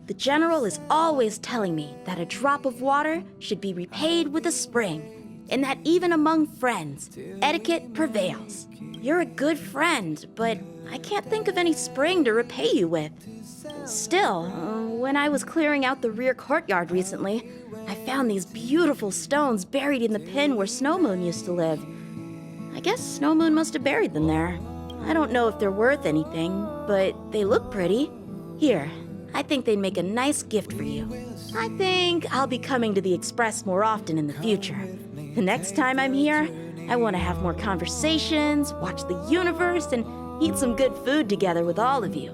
The General is always telling me that a drop of water should be repaid with a spring, and that even among friends, etiquette prevails. You're a good friend, but I can't think of any spring to repay you with. Still, when I was clearing out the rear courtyard recently, I found these beautiful stones buried in the pin where Snowmoon used to live. I guess Snowmoon must have buried them there. I don't know if they're worth anything, but they look pretty. Here, I think they'd make a nice gift for you. I think I'll be coming to the Express more often in the future. The next time I'm here, I want to have more conversations, watch the universe, and eat some good food together with all of you.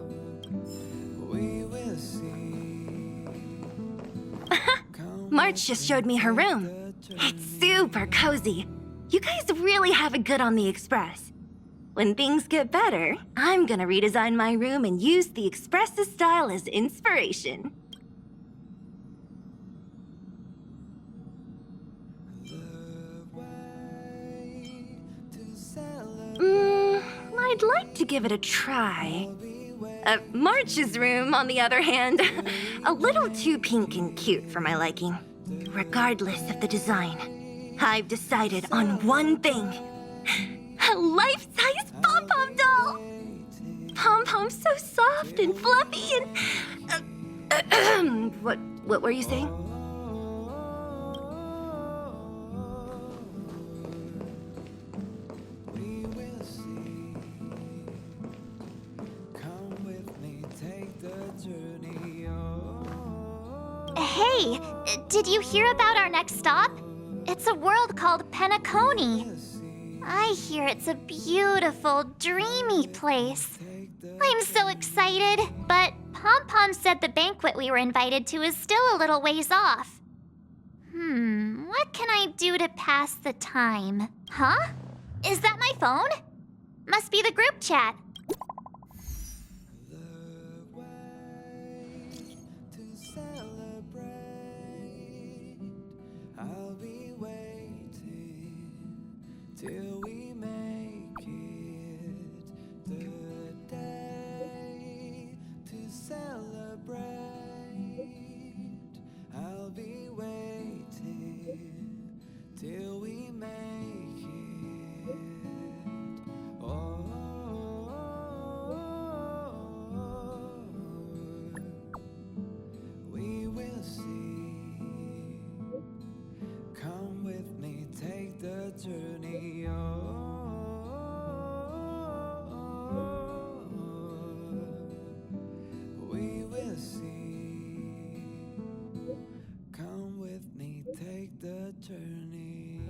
March just showed me her room. It's super cozy. You guys really have it good on the Express. When things get better, I'm gonna redesign my room and use the Express's style as inspiration. I'd like to give it a try. March's room, on the other hand, a little too pink and cute for my liking. Regardless of the design, I've decided on one thing. A life-size pom-pom doll! Pom-pom's so soft and fluffy and... What were you saying? Hey, did you hear about our next stop? It's a world called Penacony. I hear it's a beautiful, dreamy place. I'm so excited, but Pom-Pom said the banquet we were invited to is still a little ways off. What can I do to pass the time? Huh? Is that my phone? Must be the group chat. Till we make it the day to celebrate. I'll be waiting till we make it. Oh, we will see. Come with me, take the journey. We will see. Come with me, take the journey.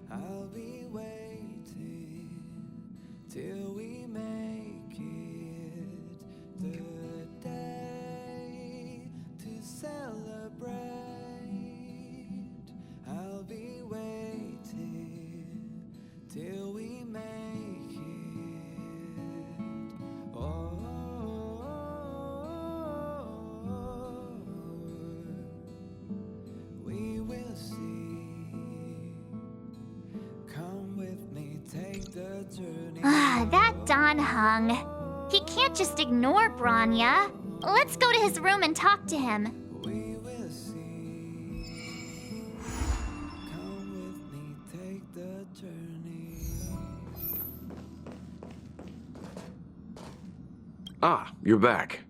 I'll be waiting till we make it the day to celebrate. I'll be waiting till we make it. Oh, we will see. That Don Hung. He can't just ignore Branya. Let's go to his room and talk to him. We will see. Come with me, take the journey. Ah, you're back.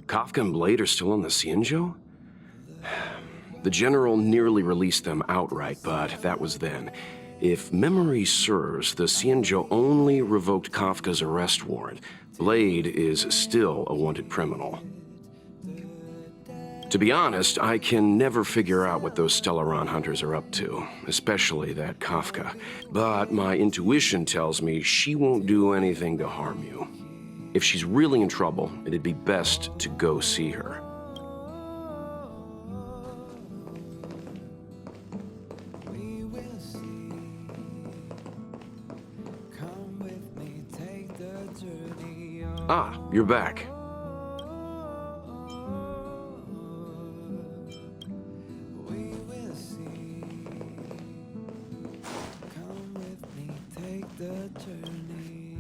Kafka and Blade are still on the Xianzhou? The General nearly released them outright, but that was then. If memory serves, the Xianzhou only revoked Kafka's arrest warrant. Blade is still a wanted criminal. To be honest, I can never figure out what those Stellaron hunters are up to, especially that Kafka. But my intuition tells me she won't do anything to harm you. If she's really in trouble, it'd be best to go see her. Ah, you're back. We will see. Come with me, take the journey.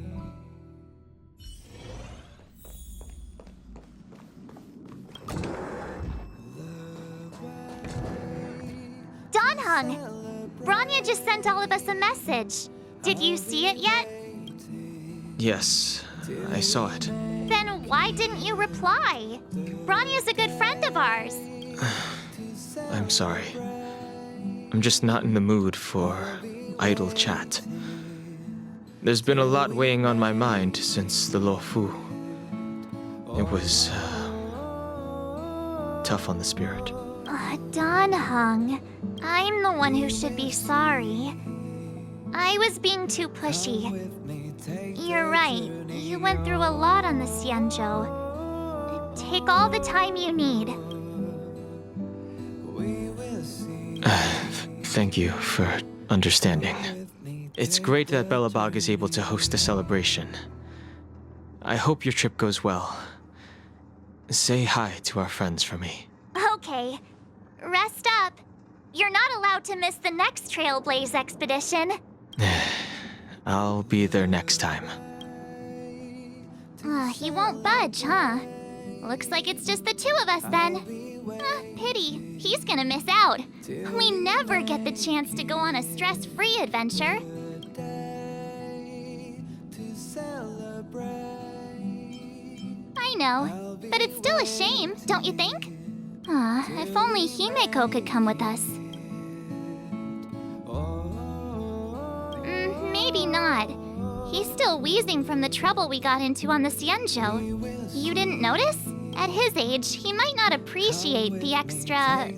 Donhung! Branya just sent all of us a message. Did you see it yet? Yes, I saw it. Then why didn't you reply? Branya's a good friend of ours. I'm sorry. I'm just not in the mood for idle chat. There's been a lot weighing on my mind since the Luofu. It was tough on the spirit. Donhung, I'm the one who should be sorry. I was being too pushy. You're right. You went through a lot on the Xianzhou. Take all the time you need. Thank you for understanding. It's great that Belobog is able to host a celebration. I hope your trip goes well. Say hi to our friends for me. Okay. Rest up. You're not allowed to miss the next Trailblaze expedition. I'll be there next time. He won't budge, huh? Looks like it's just the two of us then. Pity. He's gonna miss out. We never get the chance to go on a stress-free adventure. I know, but it's still a shame, don't you think? If only Himeko could come with us. Maybe not. He's still wheezing from the trouble we got into on the Xianzhou. You didn't notice? At his age, he might not appreciate the extra...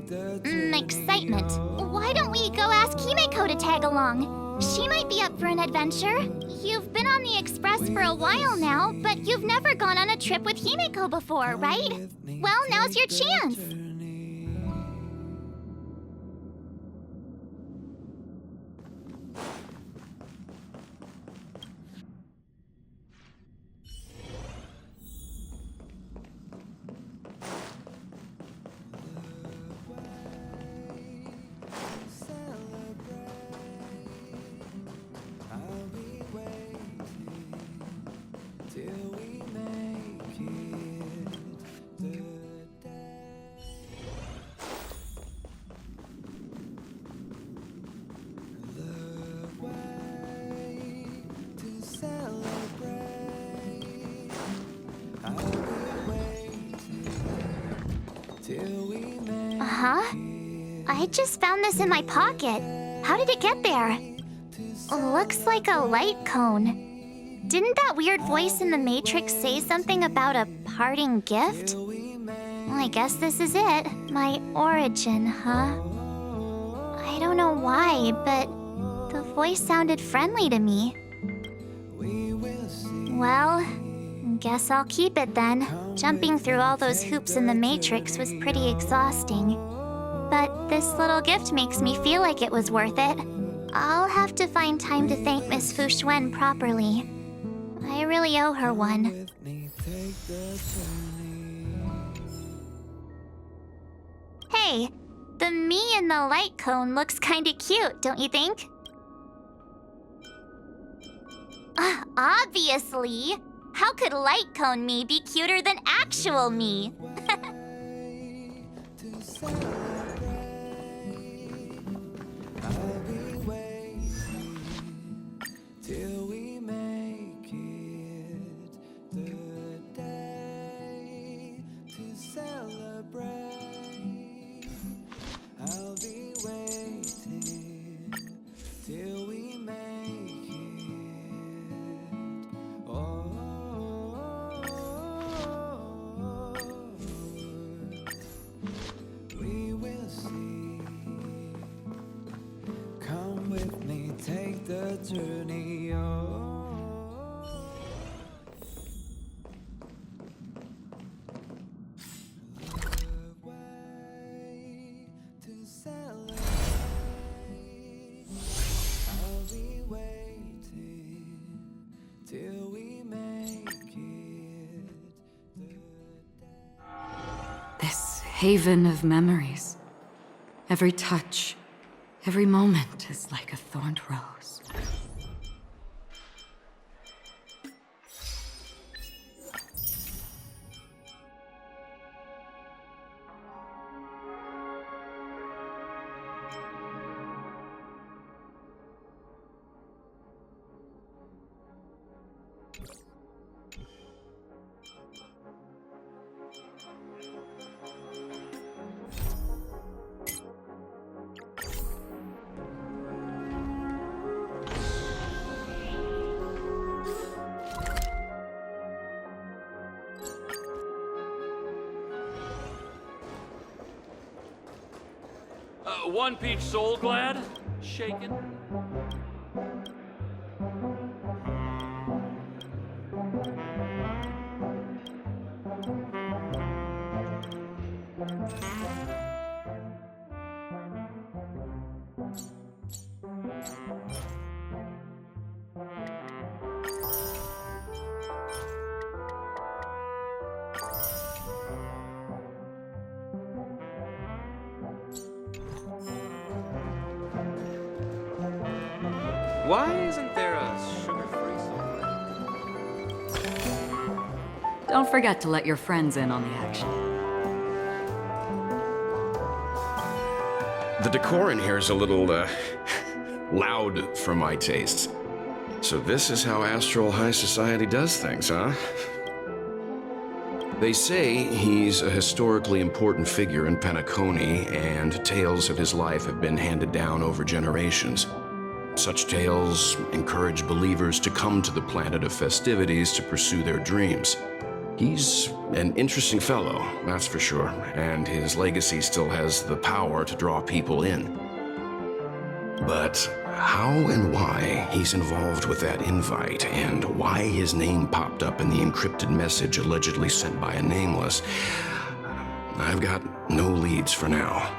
excitement. Why don't we go ask Himeko to tag along? She might be up for an adventure. You've been on the Express for a while now, but you've never gone on a trip with Himeko before, right? Well, now's your chance. I just found this in my pocket. How did it get there? Looks like a light cone. Didn't that weird voice in the Matrix say something about a parting gift? Well, I guess this is it. My origin, huh? I don't know why, but the voice sounded friendly to me. Well, guess I'll keep it then. Jumping through all those hoops in the Matrix was pretty exhausting. But this little gift makes me feel like it was worth it. I'll have to find time to thank Miss Fu Xuan properly. I really owe her one. Hey, the me in the light cone looks kinda cute, don't you think? Obviously! How could light cone me be cuter than actual me? Till we make it the day to celebrate. I'll be waiting till we make it. Oh, we will see. Come with me, take the journey. Oh. To celebrate, I'll be waiting till we make it haven of memories. Every touch, every moment is like a thorned rose. One peach soul glad? Shaken? Why isn't there a sugar-free soul? Don't forget to let your friends in on the action. The decor in here is a little, loud for my tastes. So this is how Astral High Society does things, huh? They say he's a historically important figure in Penacony, and tales of his life have been handed down over generations. Such tales encourage believers to come to the planet of festivities to pursue their dreams. He's an interesting fellow, that's for sure, and his legacy still has the power to draw people in. But how and why he's involved with that invite, and why his name popped up in the encrypted message allegedly sent by a nameless, I've got no leads for now.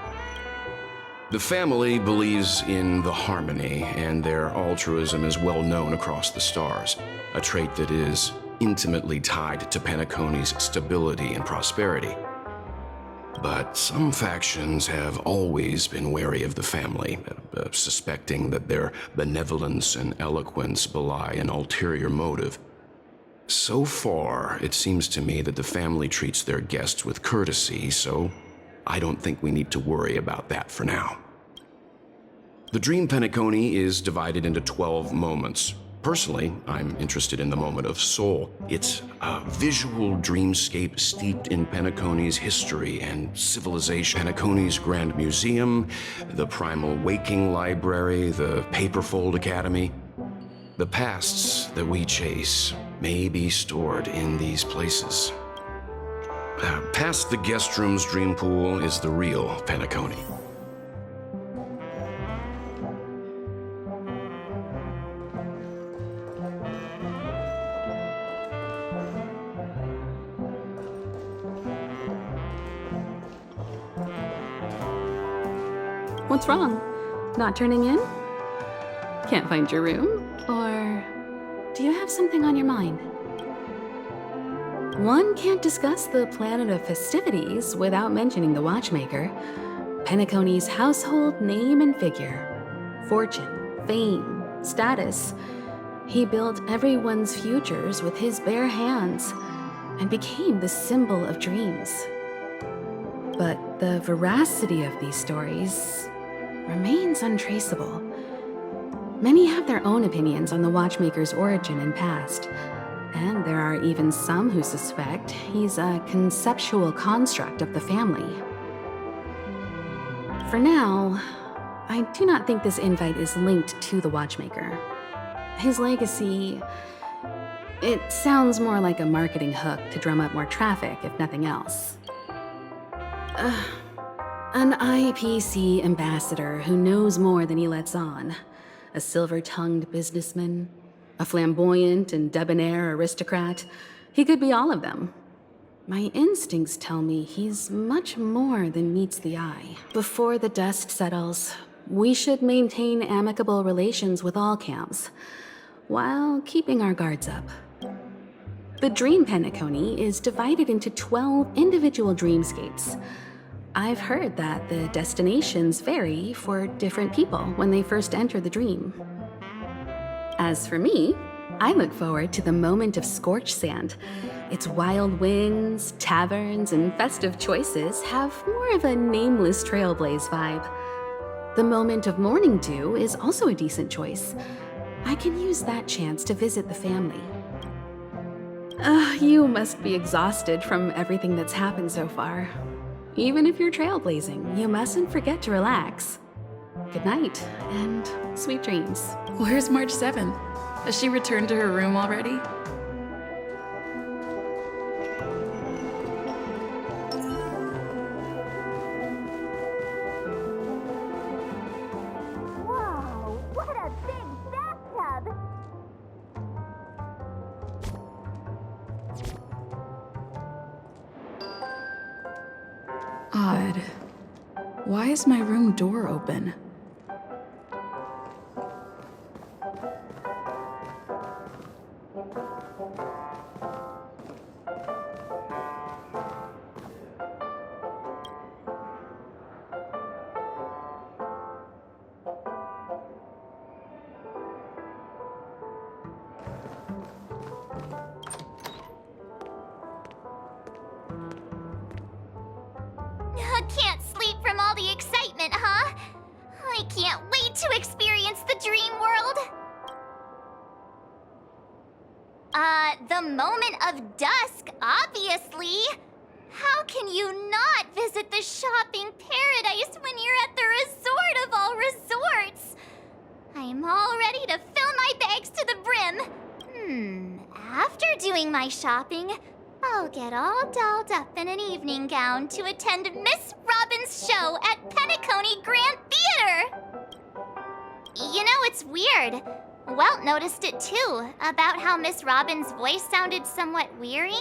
The family believes in the harmony, and their altruism is well known across the stars, a trait that is intimately tied to Penacony's stability and prosperity. But some factions have always been wary of the family, suspecting that their benevolence and eloquence belie an ulterior motive. So far, it seems to me that the family treats their guests with courtesy, so I don't think we need to worry about that for now. The Dream Penacony is divided into 12 moments. Personally, I'm interested in the moment of soul. It's a visual dreamscape steeped in Penacony's history and civilization. Penacony's Grand Museum, the Primal Waking Library, the Paperfold Academy. The pasts that we chase may be stored in these places. Past the guest room's dream pool is the real Penacony. What's wrong? Not turning in? Can't find your room? Or do you have something on your mind? One can't discuss the planet of festivities without mentioning the Watchmaker, Penacony's household name and figure. Fortune, fame, status. He built everyone's futures with his bare hands and became the symbol of dreams. But the veracity of these stories remains untraceable. Many have their own opinions on the Watchmaker's origin and past, and there are even some who suspect he's a conceptual construct of the family. For now, I do not think this invite is linked to the Watchmaker. His legacy, it sounds more like a marketing hook to drum up more traffic, if nothing else. An IPC ambassador who knows more than he lets on. A silver-tongued businessman. A flamboyant and debonair aristocrat. He could be all of them. My instincts tell me he's much more than meets the eye. Before the dust settles, we should maintain amicable relations with all camps, while keeping our guards up. The Dream Penacony is divided into 12 individual dreamscapes. I've heard that the destinations vary for different people when they first enter the dream. As for me, I look forward to the moment of scorched sand. Its wild winds, taverns, and festive choices have more of a nameless trailblaze vibe. The moment of morning dew is also a decent choice. I can use that chance to visit the family. You must be exhausted from everything that's happened so far. Even if you're trailblazing, you mustn't forget to relax. Good night, and sweet dreams. Where's March 7? Has she returned to her room already? Whoa, what a big bathtub! Odd. Why is my room door open? Can't sleep from all the excitement, huh? I can't wait to experience the dream world. The moment of dusk, obviously. How can you not visit the shopping paradise when you're at the resort of all resorts? I'm all ready to fill my bags to the brim. After doing my shopping, I'll get all dolled up in an evening gown to attend Miss Robin's show at Penacony Grand Theater. You know, it's weird. Welt noticed it too, about how Miss Robin's voice sounded somewhat weary.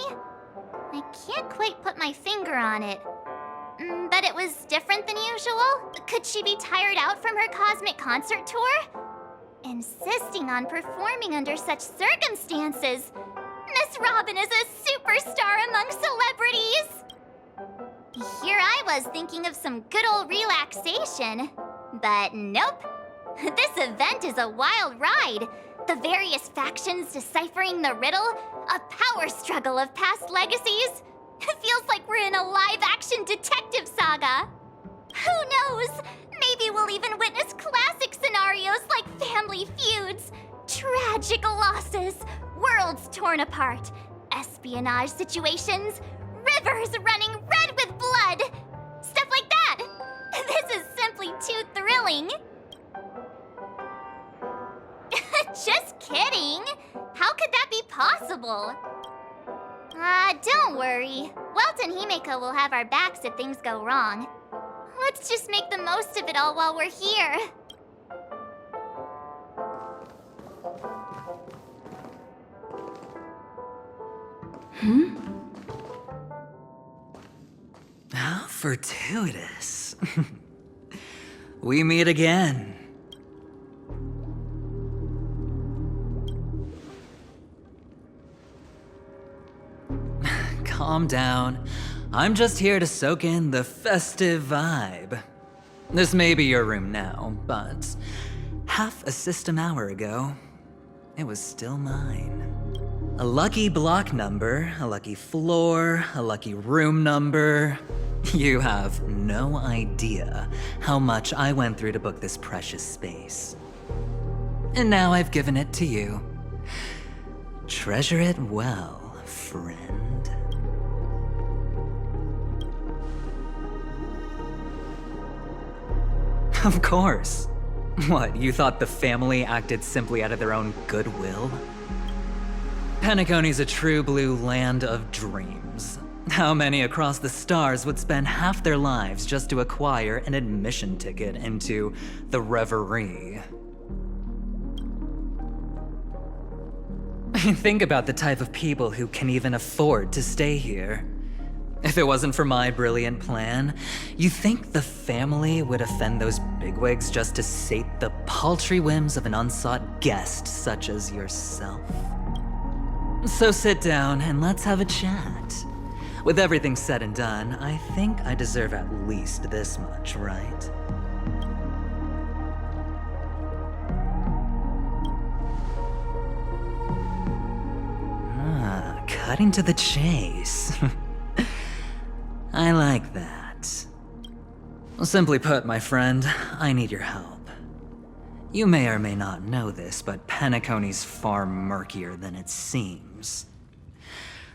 I can't quite put my finger on it. But it was different than usual. Could she be tired out from her cosmic concert tour? Insisting on performing under such circumstances. Miss Robin is a superstar among celebrities! Here I was thinking of some good old relaxation. But nope. This event is a wild ride. The various factions deciphering the riddle, a power struggle of past legacies. It feels like we're in a live-action detective saga. Who knows? Maybe we'll even witness classic scenarios like family feuds, tragic losses, worlds torn apart, espionage situations, rivers running red with blood. Stuff like that. This is simply too thrilling. Just kidding. How could that be possible? Don't worry. Welt and Himeko will have our backs if things go wrong. Let's just make the most of it all while we're here. How fortuitous. We meet again. Calm down. I'm just here to soak in the festive vibe. This may be your room now, but half a system hour ago, it was still mine. A lucky block number, a lucky floor, a lucky room number. You have no idea how much I went through to book this precious space. And now I've given it to you. Treasure it well, friend. Of course. What, you thought the family acted simply out of their own goodwill? Penacony's a true blue land of dreams. How many across the stars would spend half their lives just to acquire an admission ticket into the Reverie? Think about the type of people who can even afford to stay here. If it wasn't for my brilliant plan, you think the family would offend those bigwigs just to sate the paltry whims of an unsought guest such as yourself? So sit down and let's have a chat. With everything said and done, I think I deserve at least this much, right? Cutting to the chase. I like that. Simply put, my friend, I need your help. You may or may not know this, but Penacony's far murkier than it seems.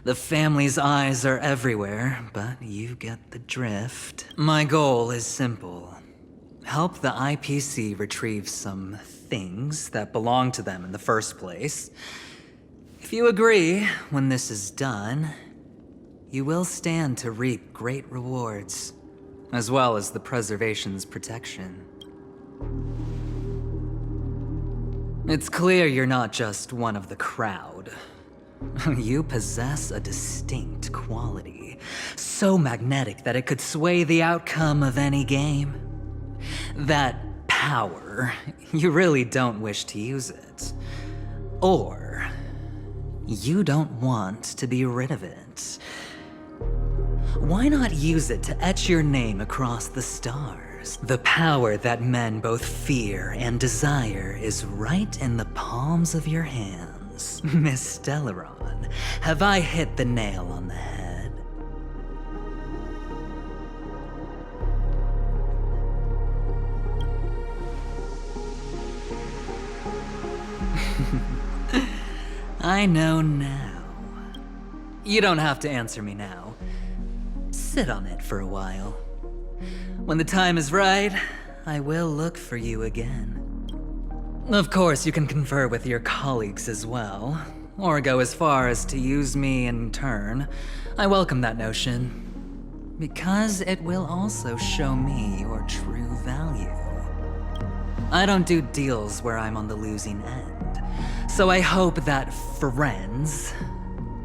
The family's eyes are everywhere, but you get the drift. My goal is simple. Help the IPC retrieve some things that belong to them in the first place. If you agree, when this is done, you will stand to reap great rewards, as well as the preservation's protection. It's clear you're not just one of the crowd. You possess a distinct quality, so magnetic that it could sway the outcome of any game. That power, you really don't wish to use it. Or you don't want to be rid of it. Why not use it to etch your name across the stars? The power that men both fear and desire is right in the palms of your hands. Miss Stellaron, have I hit the nail on the head? I know now. You don't have to answer me now. Sit on it for a while. When the time is right, I will look for you again. Of course, you can confer with your colleagues as well, or go as far as to use me in turn. I welcome that notion, because it will also show me your true value. I don't do deals where I'm on the losing end, so I hope that friends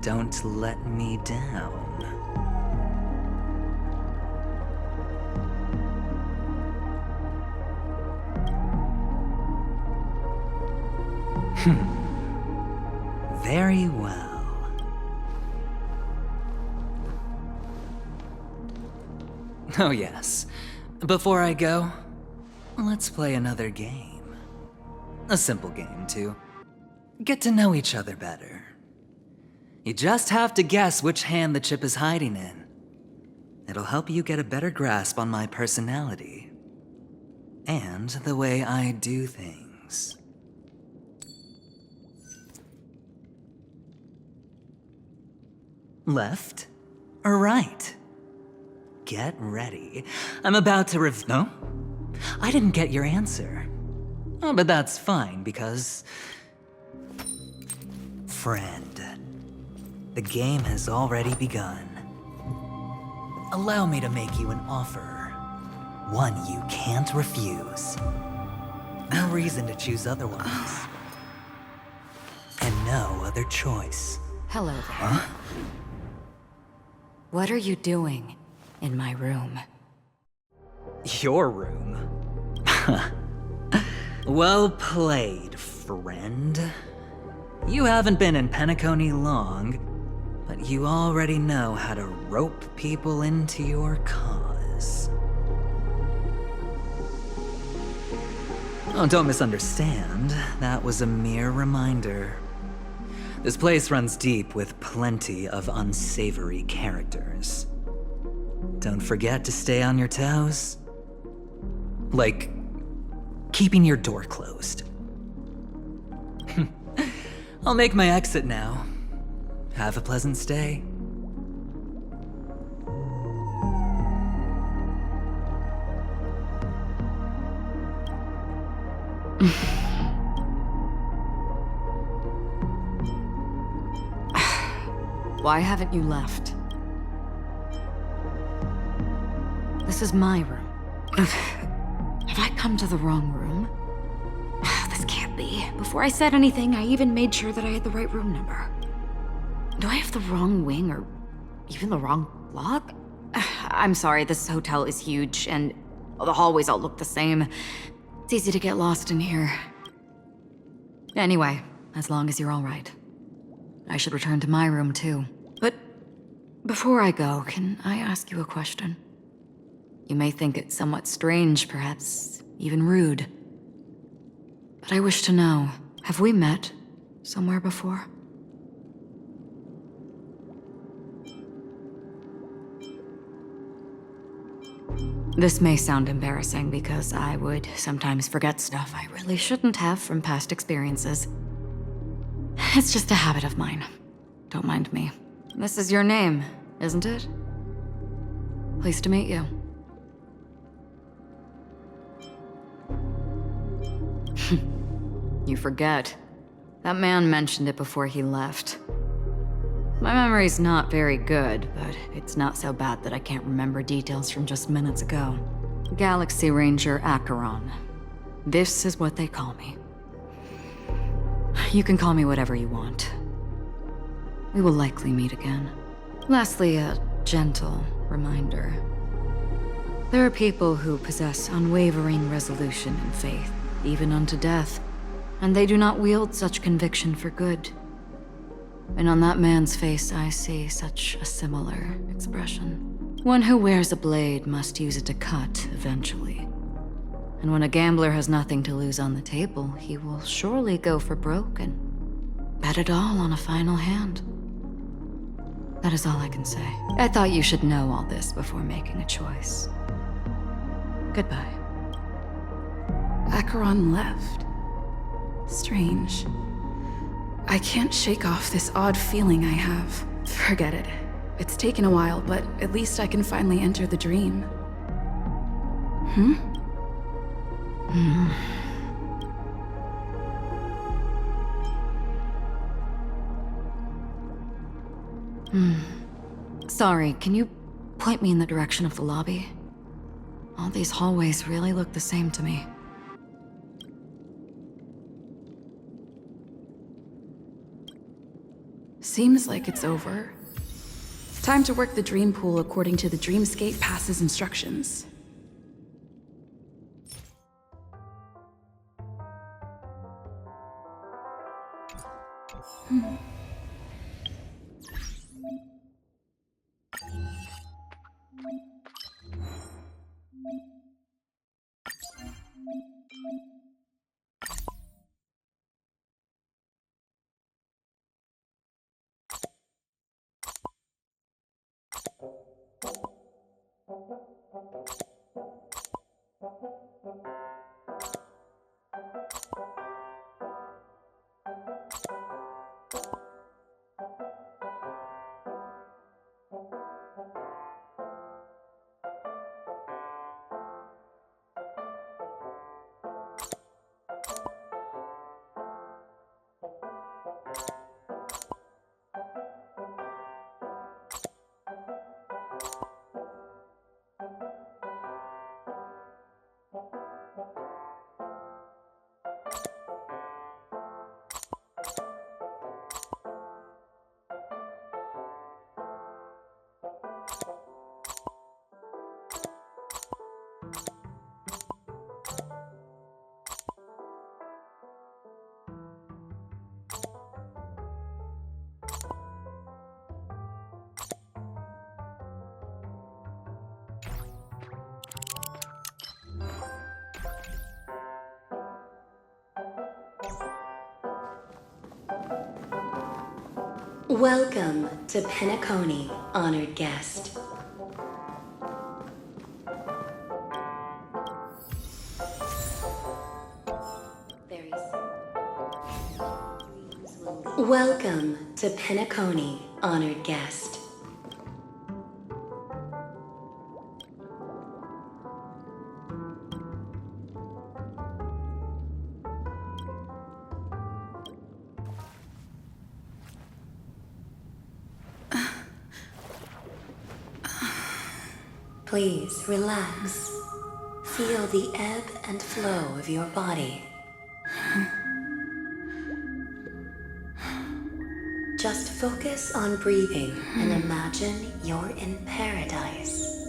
don't let me down. Very well. Oh yes. Before I go, let's play another game. A simple game to get to know each other better. You just have to guess which hand the chip is hiding in. It'll help you get a better grasp on my personality and the way I do things. Left or right? Get ready. I'm about to No? I didn't get your answer. Oh, but that's fine, because... Friend, the game has already begun. Allow me to make you an offer. One you can't refuse. No reason to choose otherwise. And no other choice. Hello there. Huh? What are you doing in my room? Your room? Well played, friend. You haven't been in Penacony long, but you already know how to rope people into your cause. Oh, don't misunderstand. That was a mere reminder. This place runs deep with plenty of unsavory characters. Don't forget to stay on your toes. Like, keeping your door closed. I'll make my exit now. Have a pleasant stay. Why haven't you left? This is my room. Have I come to the wrong room? This can't be. Before I said anything, I even made sure that I had the right room number. Do I have the wrong wing or even the wrong lock? I'm sorry, this hotel is huge and the hallways all look the same. It's easy to get lost in here. Anyway, as long as you're all right. I should return to my room too. But Before I go, can I ask you a question? You may think it somewhat strange, perhaps even rude. But I wish to know, have we met somewhere before? This may sound embarrassing because I would sometimes forget stuff I really shouldn't have from past experiences. It's just a habit of mine. Don't mind me. This is your name, isn't it? Pleased to meet you. You forget. That man mentioned it before he left. My memory's not very good, but it's not so bad that I can't remember details from just minutes ago. Galaxy Ranger Acheron. This is what they call me. You can call me whatever you want. We will likely meet again. Lastly, a gentle reminder. There are people who possess unwavering resolution and faith, even unto death, and they do not wield such conviction for good. And on that man's face, I see such a similar expression. One who wears a blade must use it to cut eventually. And when a gambler has nothing to lose on the table, he will surely go for broke and bet it all on a final hand. That is all I can say. I thought you should know all this before making a choice. Goodbye. Acheron left. Strange. I can't shake off this odd feeling I have. Forget it. It's taken a while, but at least I can finally enter the dream. Sorry, can you point me in the direction of the lobby? All these hallways really look the same to me. Seems like it's over. Time to work the dream pool according to the Dreamscape Pass's instructions. Welcome to Penacony, honored guest. Welcome to Penacony, honored guest. Please relax. Feel the ebb and flow of your body. Just focus on breathing and imagine you're in paradise.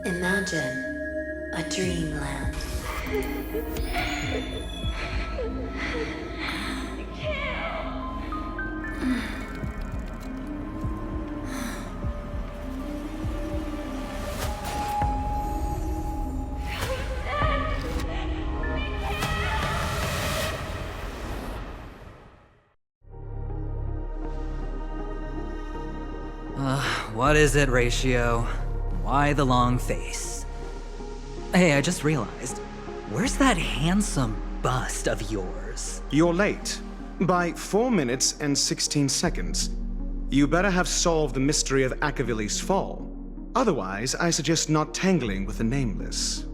Imagine a dreamland. What is it, Ratio? Why the long face? Hey, I just realized, where's that handsome bust of yours? You're late. By 4 minutes and 16 seconds. You better have solved the mystery of Akavili's fall. Otherwise, I suggest not tangling with the nameless.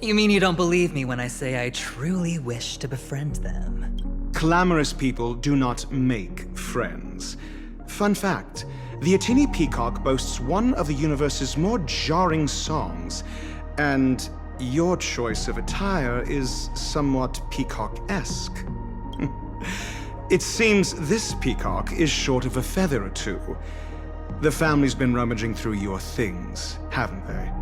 You mean you don't believe me when I say I truly wish to befriend them? Clamorous people do not make friends. Fun fact, the Atini Peacock boasts one of the universe's more jarring songs, and your choice of attire is somewhat peacock-esque. It seems this peacock is short of a feather or two. The family's been rummaging through your things, haven't they?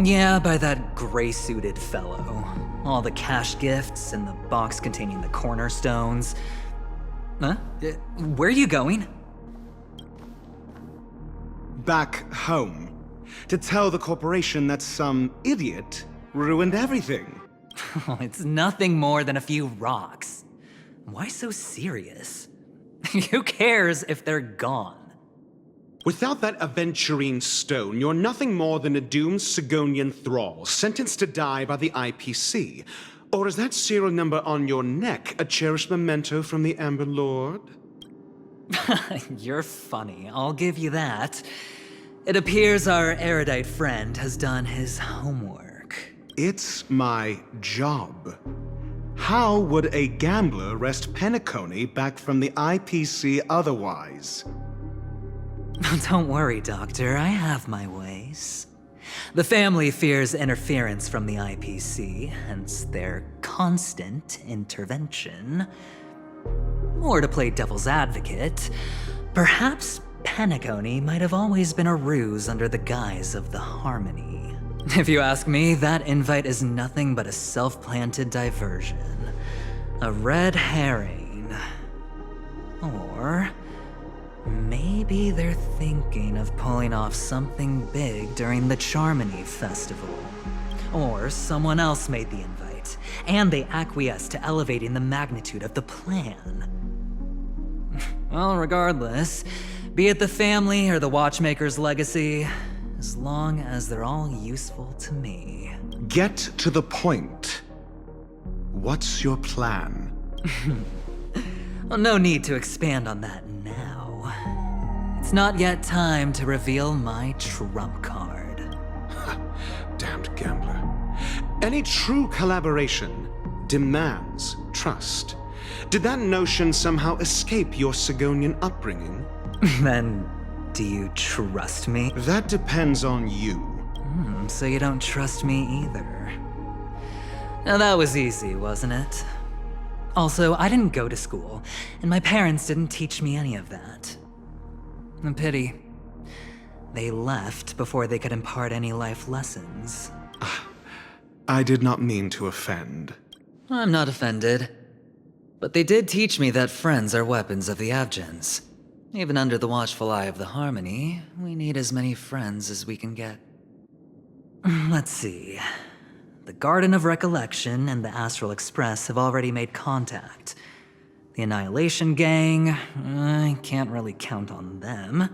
Yeah, by that gray-suited fellow. All the cash gifts and the box containing the cornerstones. Huh? Where are you going? Back home. To tell the corporation that some idiot ruined everything. Oh, it's nothing more than a few rocks. Why so serious? Who cares if they're gone? Without that aventurine stone, you're nothing more than a doomed Sigonian thrall, sentenced to die by the IPC. Or is that serial number on your neck a cherished memento from the Amber Lord? You're funny, I'll give you that. It appears our erudite friend has done his homework. It's my job. How would a gambler wrest Penacony back from the IPC otherwise? Don't worry, Doctor, I have my ways. The family fears interference from the IPC, hence their constant intervention. Or to play devil's advocate, perhaps Penacony might have always been a ruse under the guise of the Harmony. If you ask me, that invite is nothing but a self-planted diversion. A red herring. Or maybe they're thinking of pulling off something big during the Charmony Festival. Or someone else made the invite, and they acquiesced to elevating the magnitude of the plan. Well, regardless, be it the family or the Watchmaker's legacy, as long as they're all useful to me. Get to the point. What's your plan? Well, no need to expand on that now. It's not yet time to reveal my trump card. Damned gambler. Any true collaboration demands trust. Did that notion somehow escape your Sigonian upbringing? Then, do you trust me? That depends on you. So you don't trust me either. Now that was easy, wasn't it? Also, I didn't go to school, and my parents didn't teach me any of that. A pity. They left before they could impart any life lessons. I did not mean to offend. I'm not offended. But they did teach me that friends are weapons of the Avgens. Even under the watchful eye of the Harmony, we need as many friends as we can get. Let's see. The Garden of Recollection and the Astral Express have already made contact. The Annihilation Gang, I can't really count on them.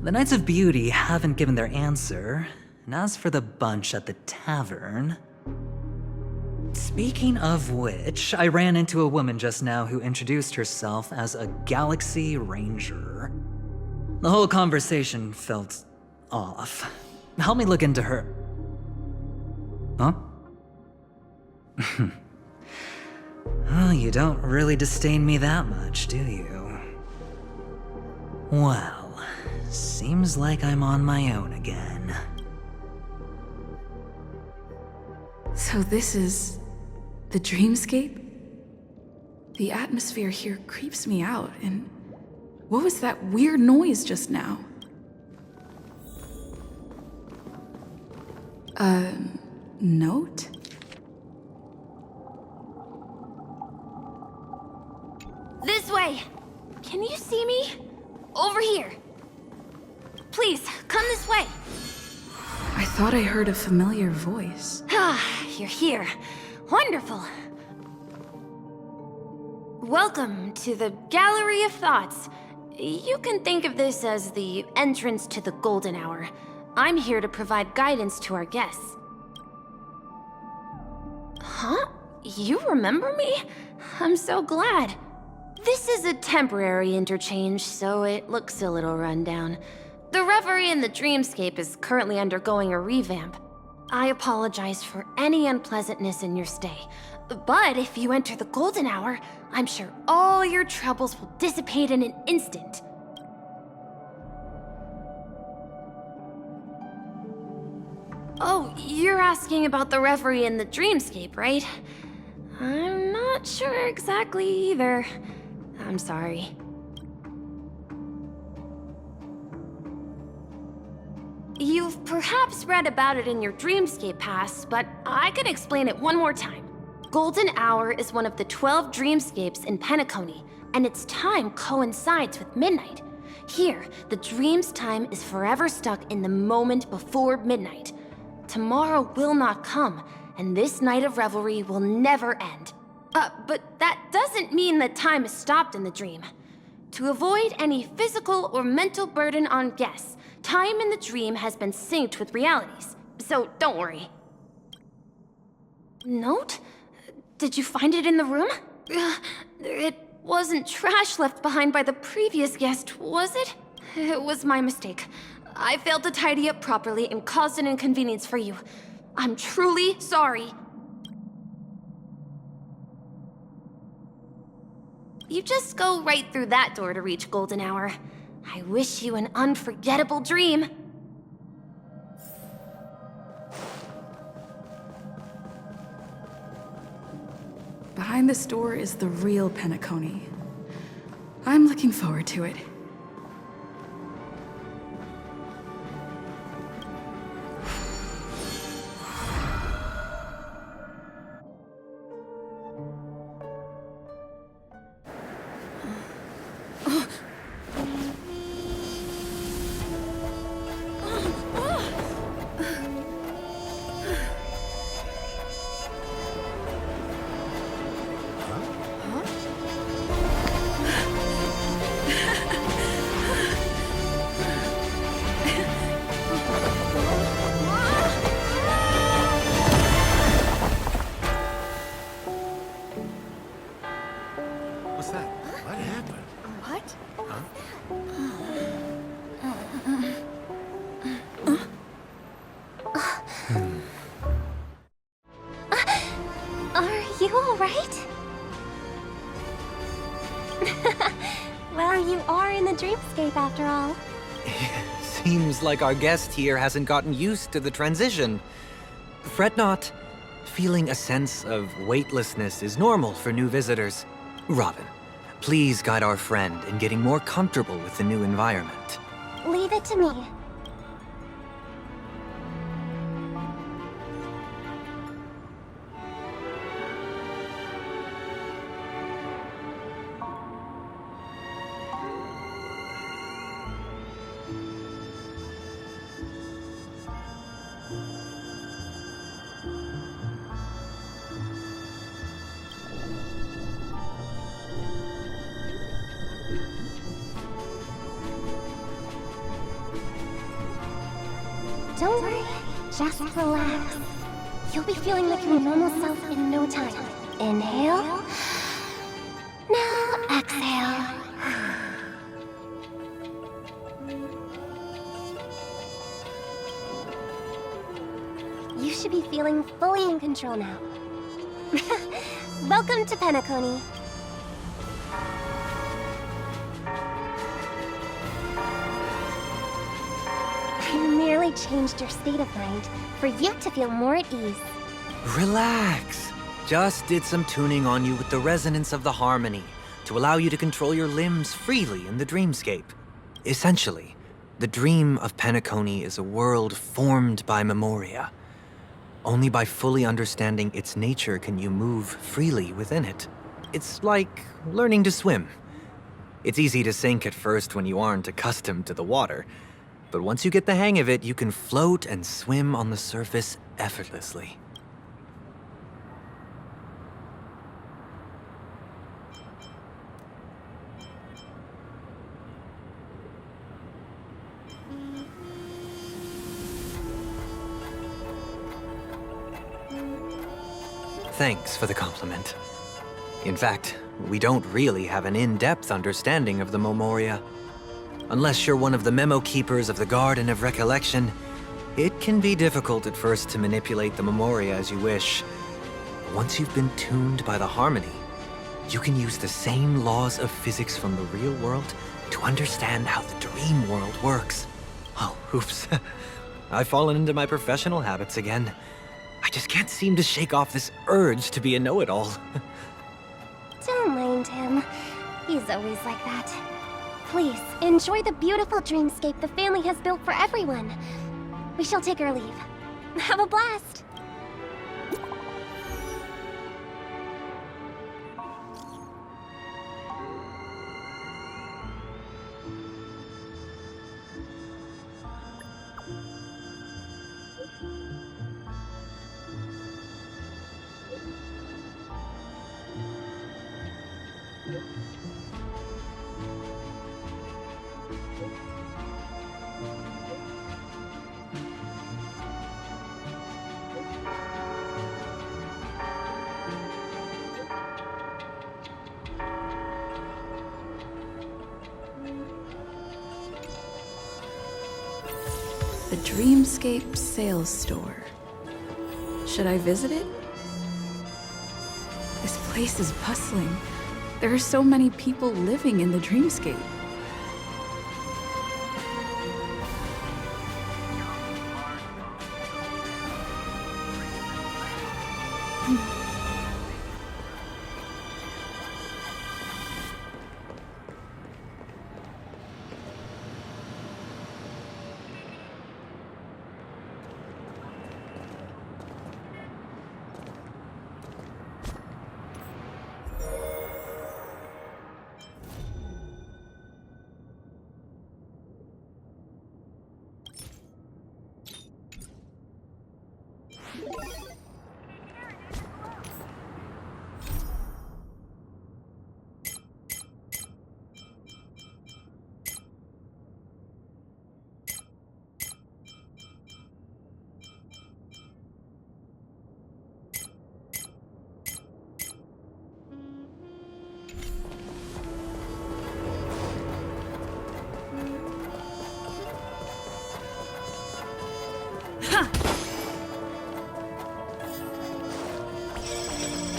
The Knights of Beauty haven't given their answer, and as for the bunch at the tavern... Speaking of which, I ran into a woman just now who introduced herself as a Galaxy Ranger. The whole conversation felt off. Help me look into her. Huh? Well, you don't really disdain me that much, do you? Well, seems like I'm on my own again. So this is the dreamscape? The atmosphere here creeps me out, and what was that weird noise just now? Note? This way! Can you see me? Over here. Please, come this way. I thought I heard a familiar voice. Ah, you're here. Wonderful. Welcome to the Gallery of Thoughts. You can think of this as the entrance to the golden hour. I'm here to provide guidance to our guests. Huh? You remember me? I'm so glad. This is a temporary interchange, so it looks a little rundown. The Reverie in the Dreamscape is currently undergoing a revamp. I apologize for any unpleasantness in your stay, but if you enter the golden hour, I'm sure all your troubles will dissipate in an instant. Oh, you're asking about the Reverie in the Dreamscape, right? I'm not sure exactly either. I'm sorry. You've perhaps read about it in your Dreamscape Pass, but I could explain it one more time. Golden Hour is one of the 12 dreamscapes in Penacony, and its time coincides with midnight. Here, the dream's time is forever stuck in the moment before midnight. Tomorrow will not come, and this night of revelry will never end. But that doesn't mean that time is stopped in the dream. To avoid any physical or mental burden on guests, time in the dream has been synced with realities, so don't worry. Note? Did you find it in the room? It wasn't trash left behind by the previous guest, was it? It was my mistake. I failed to tidy up properly and caused an inconvenience for you. I'm truly sorry. You just go right through that door to reach Golden Hour. I wish you an unforgettable dream. Behind this door is the real Penacony. I'm looking forward to it. What's that? What happened? What? Are you all right? Well, you are in the dreamscape after all. Seems like our guest here hasn't gotten used to the transition. Fret not. Feeling a sense of weightlessness is normal for new visitors. Robin, please guide our friend in getting more comfortable with the new environment. Leave it to me. Don't worry, just relax. You'll be feeling like your normal self in no time. Inhale. Now exhale. You should be feeling fully in control now. Welcome to Penacony. I merely changed your state of mind for you to feel more at ease. Relax. Just did some tuning on you with the resonance of the harmony to allow you to control your limbs freely in the dreamscape. Essentially, the dream of Penacony is a world formed by memoria. Only by fully understanding its nature can you move freely within it. It's like learning to swim. It's easy to sink at first when you aren't accustomed to the water, but once you get the hang of it, you can float and swim on the surface effortlessly. Thanks for the compliment. In fact, we don't really have an in-depth understanding of the Memoria. Unless you're one of the memo keepers of the Garden of Recollection, it can be difficult at first to manipulate the Memoria as you wish. But once you've been tuned by the Harmony, you can use the same laws of physics from the real world to understand how the dream world works. Oh, oops. I've fallen into my professional habits again. I just can't seem to shake off this urge to be a know-it-all. Don't mind him. He's always like that. Please, enjoy the beautiful dreamscape the family has built for everyone. We shall take our leave. Have a blast! The Dreamscape Sales Store. Should I visit it? This place is bustling. There are so many people living in the Dreamscape.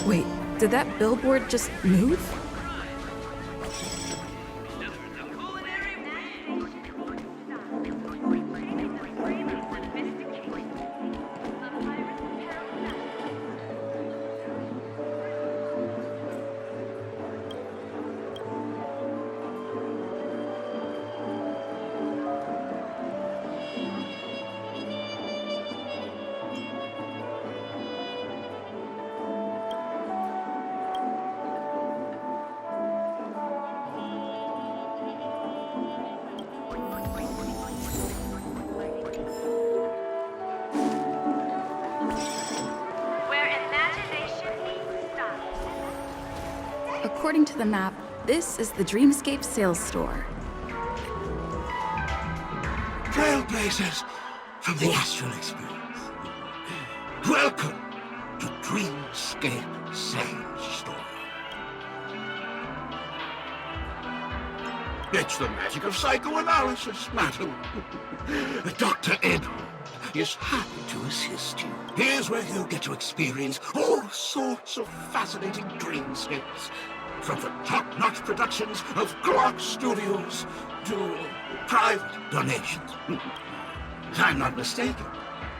Wait, did that billboard just move? According to the map, this is the Dreamscape Sales Store. Trailblazers from the astral experience. Welcome to Dreamscape Sales Store. It's the magic of psychoanalysis, madam. Dr. Edward is happy to assist you. Here's where you get to experience all sorts of fascinating dreamscapes. From the top-notch productions of Glock Studios to private donations. If I'm not mistaken,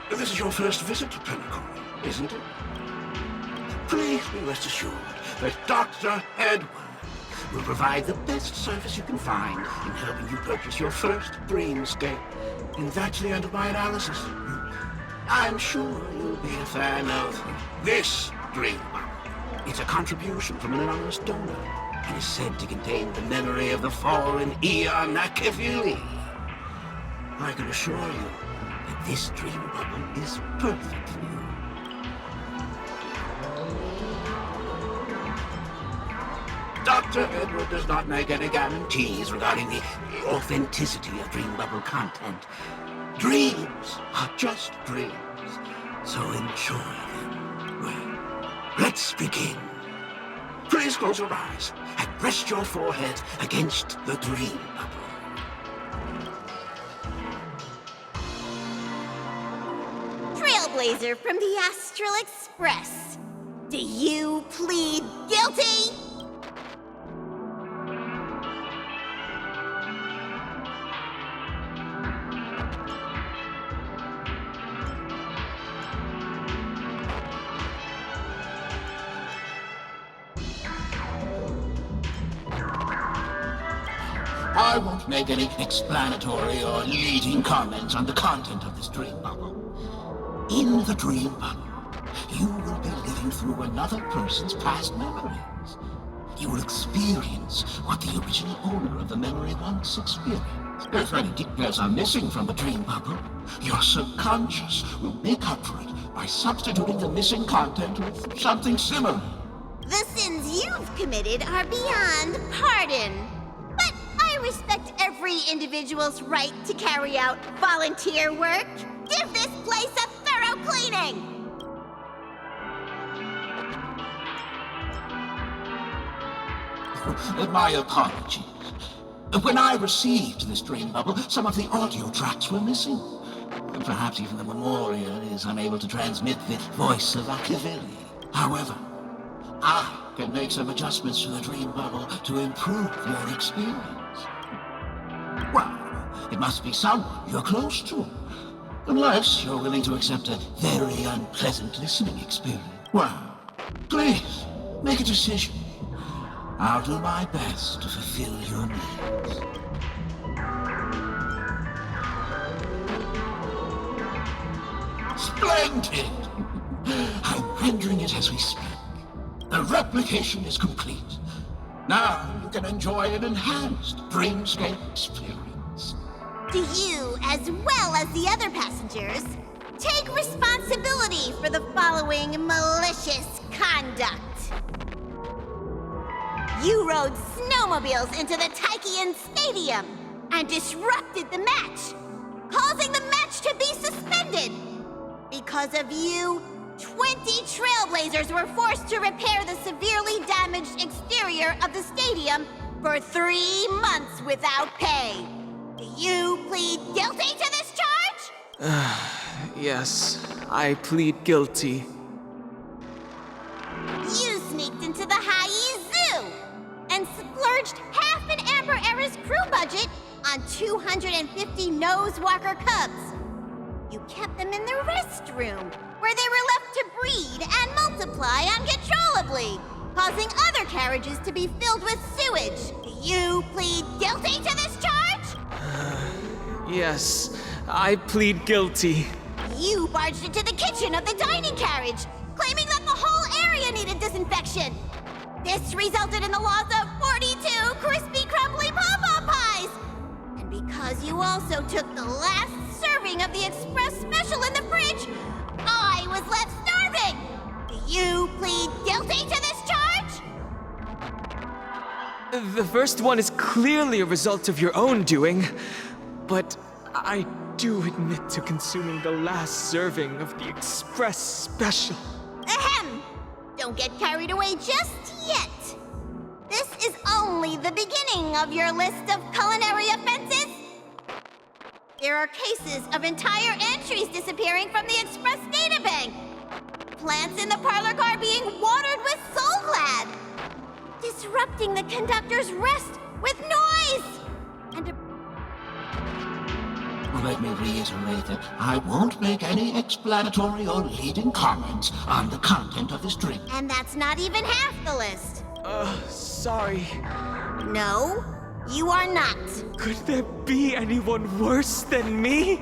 this is your first visit to Penacony, isn't it? Please be rest assured that Dr. Edward will provide the best service you can find in helping you purchase your first dreamscape. And that's the end of my analysis. I'm sure you'll be a fan of this dream. It's a contribution from an anonymous donor and is said to contain the memory of the fallen Eon Nakavili. I can assure you that this dream bubble is perfect for you. Dr. Edward does not make any guarantees regarding the authenticity of dream bubble content. Dreams are just dreams, so enjoy them well. Let's begin. Please close your eyes and rest your forehead against the dream bubble. Trailblazer from the Astral Express. Do you plead guilty? I won't make any explanatory or leading comments on the content of this dream bubble. In the dream bubble, you will be living through another person's past memories. You will experience what the original owner of the memory once experienced. If any details are missing from the dream bubble, your subconscious will make up for it by substituting the missing content with something similar. The sins you've committed are beyond pardon. But I respect every individual's right to carry out volunteer work. Give this place a thorough cleaning! My apologies. When I received this dream bubble, some of the audio tracks were missing. Perhaps even the memorial is unable to transmit the voice of Machiavelli. However, I can make some adjustments to the dream bubble to improve your experience. Well, it must be someone you're close to. Unless you're willing to accept a very unpleasant listening experience. Well, please, make a decision. I'll do my best to fulfill your needs. Splendid! I'm rendering it as we speak. The replication is complete. Now you can enjoy an enhanced dreamscape experience. Do you, as well as the other passengers, take responsibility for the following malicious conduct? You rode snowmobiles into the Taikian Stadium and disrupted the match, causing the match to be suspended. Because of you, 20 Trailblazers were forced to repair the severely damaged exterior of the stadium for 3 months without pay. Do you plead guilty to this charge? Yes, I plead guilty. You sneaked into the Hayi Zoo and splurged half an Amber Era's crew budget on 250 Nosewalker cubs. You kept them in the restroom, where they were left to breed and multiply uncontrollably, causing other carriages to be filled with sewage. Do you plead guilty to this charge? Yes, I plead guilty. You barged into the kitchen of the dining carriage, claiming that the whole area needed disinfection. This resulted in the loss of 42 crispy, crumbly pom-pom pies. And because you also took the last serving of the express special in the fridge, I was left starving. Do you plead guilty to this charge? The first one is clearly a result of your own doing, but I do admit to consuming the last serving of the express special. Ahem! Don't get carried away just yet. This is only the beginning of your list of culinary offenses. There are cases of entire entries disappearing from the Express databank. Plants in the parlor car being watered with Soulglad. Disrupting the conductor's rest with noise. And Let me reiterate that I won't make any explanatory or leading comments on the content of this drink. And that's not even half the list. Sorry. No, you are not. Could there be anyone worse than me?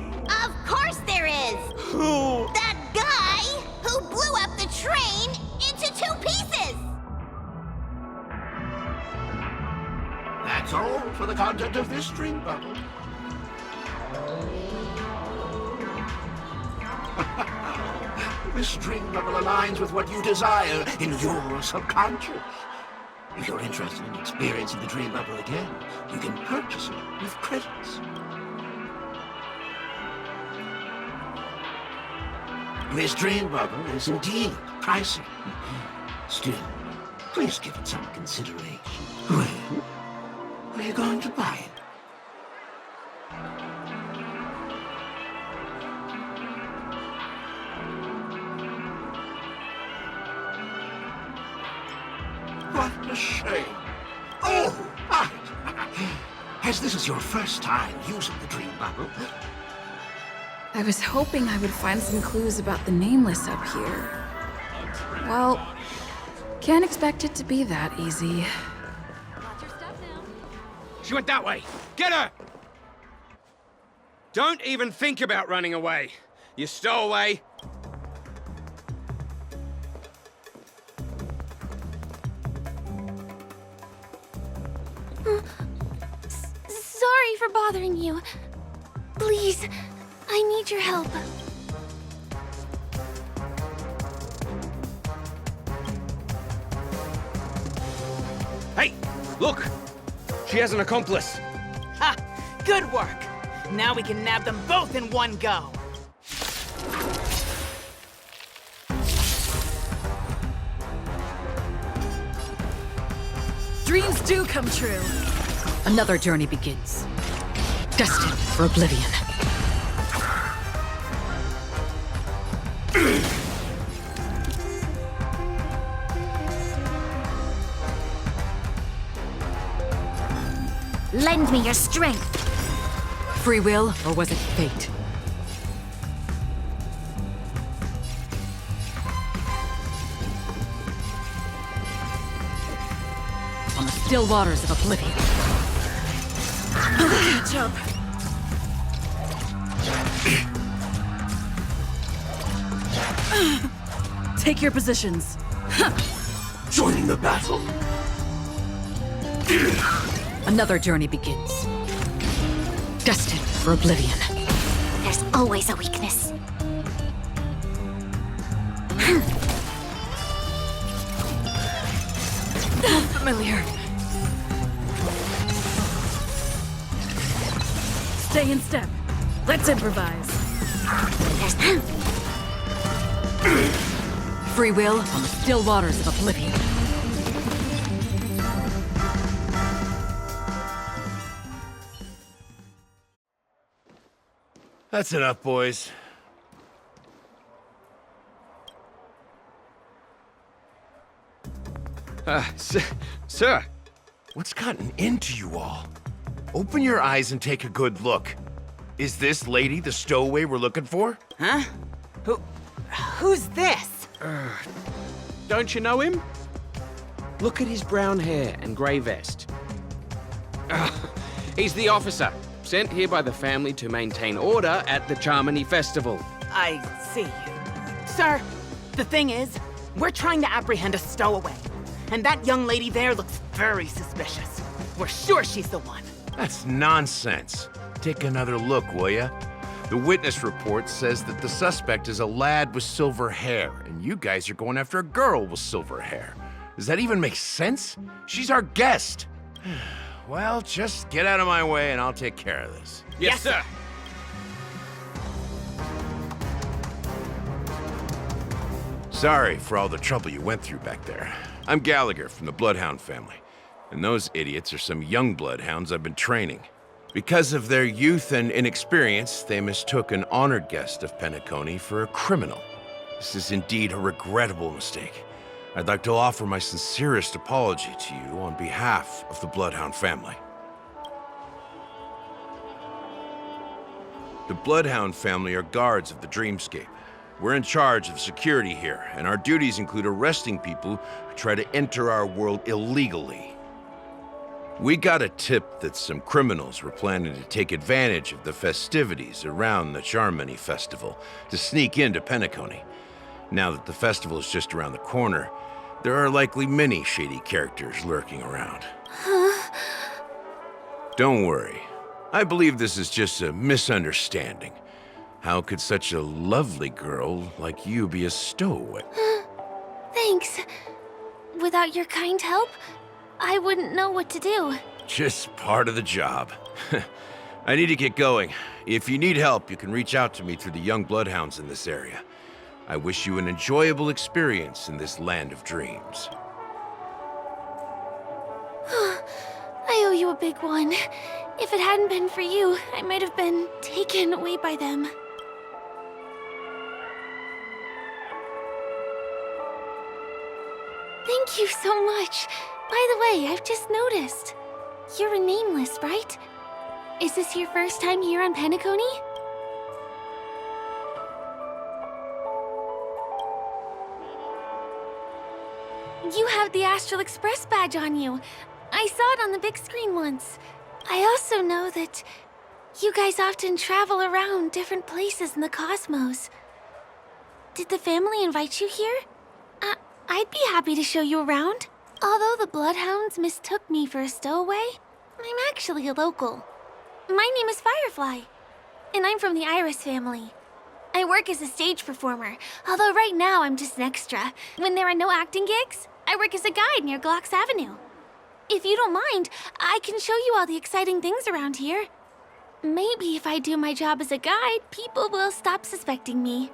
Of course there is! Who? That guy who blew up the train into 2 pieces! That's all for the content of this dream bubble. This dream bubble aligns with what you desire in your subconscious. If you're interested in experiencing the dream bubble again, you can purchase it with credits. This dream bubble is indeed pricey. Still, please give it some consideration. Well, are you going to buy it? What a shame. Oh, right. As this is your first time using the dream bubble, I was hoping I would find some clues about the Nameless up here. Well, can't expect it to be that easy. She went that way. Get her! Don't even think about running away. You stowaway. Sorry for bothering you. Please, I need your help. Hey, look! She has an accomplice. Ha! Good work! Now we can nab them both in one go. Dreams do come true. Another journey begins. Destined for oblivion. Lend me your strength. Free will, or was it fate? On the still waters of oblivion. Catch up. Take your positions. joining the battle. Another journey begins. Destined for oblivion. There's always a weakness. Familiar. Stay in step. Let's improvise. Free will on the still waters of oblivion. That's enough, boys. Sir. What's gotten into you all? Open your eyes and take a good look. Is this lady the stowaway we're looking for? Huh? Who's this? Don't you know him? Look at his brown hair and grey vest. He's the officer, sent here by the family to maintain order at the Charmony Festival. I see. Sir, the thing is, we're trying to apprehend a stowaway. And that young lady there looks very suspicious. We're sure she's the one. That's nonsense. Take another look, will ya? The witness report says that the suspect is a lad with silver hair, and you guys are going after a girl with silver hair. Does that even make sense? She's our guest. Well, just get out of my way and I'll take care of this. Yes, sir. Sorry for all the trouble you went through back there. I'm Gallagher from the Bloodhound family, and those idiots are some young Bloodhounds I've been training. Because of their youth and inexperience, they mistook an honored guest of Penacony for a criminal. This is indeed a regrettable mistake. I'd like to offer my sincerest apology to you on behalf of the Bloodhound family. The Bloodhound family are guards of the Dreamscape. We're in charge of security here, and our duties include arresting people who try to enter our world illegally. We got a tip that some criminals were planning to take advantage of the festivities around the Charmony Festival to sneak into Penacony. Now that the festival is just around the corner, there are likely many shady characters lurking around. Huh? Don't worry. I believe this is just a misunderstanding. How could such a lovely girl like you be a stowaway? Thanks. Without your kind help, I wouldn't know what to do. Just part of the job. I need to get going. If you need help, you can reach out to me through the young bloodhounds in this area. I wish you an enjoyable experience in this land of dreams. I owe you a big one. If it hadn't been for you, I might have been taken away by them. Thank you so much. By the way, I've just noticed. You're a nameless, right? Is this your first time here on Penacony? You have the Astral Express badge on you. I saw it on the big screen once. I also know that you guys often travel around different places in the cosmos. Did the family invite you here? I'd be happy to show you around. Although the Bloodhounds mistook me for a stowaway, I'm actually a local. My name is Firefly, and I'm from the Iris family. I work as a stage performer, although right now I'm just an extra. When there are no acting gigs, I work as a guide near Glocks Avenue. If you don't mind, I can show you all the exciting things around here. Maybe if I do my job as a guide, people will stop suspecting me.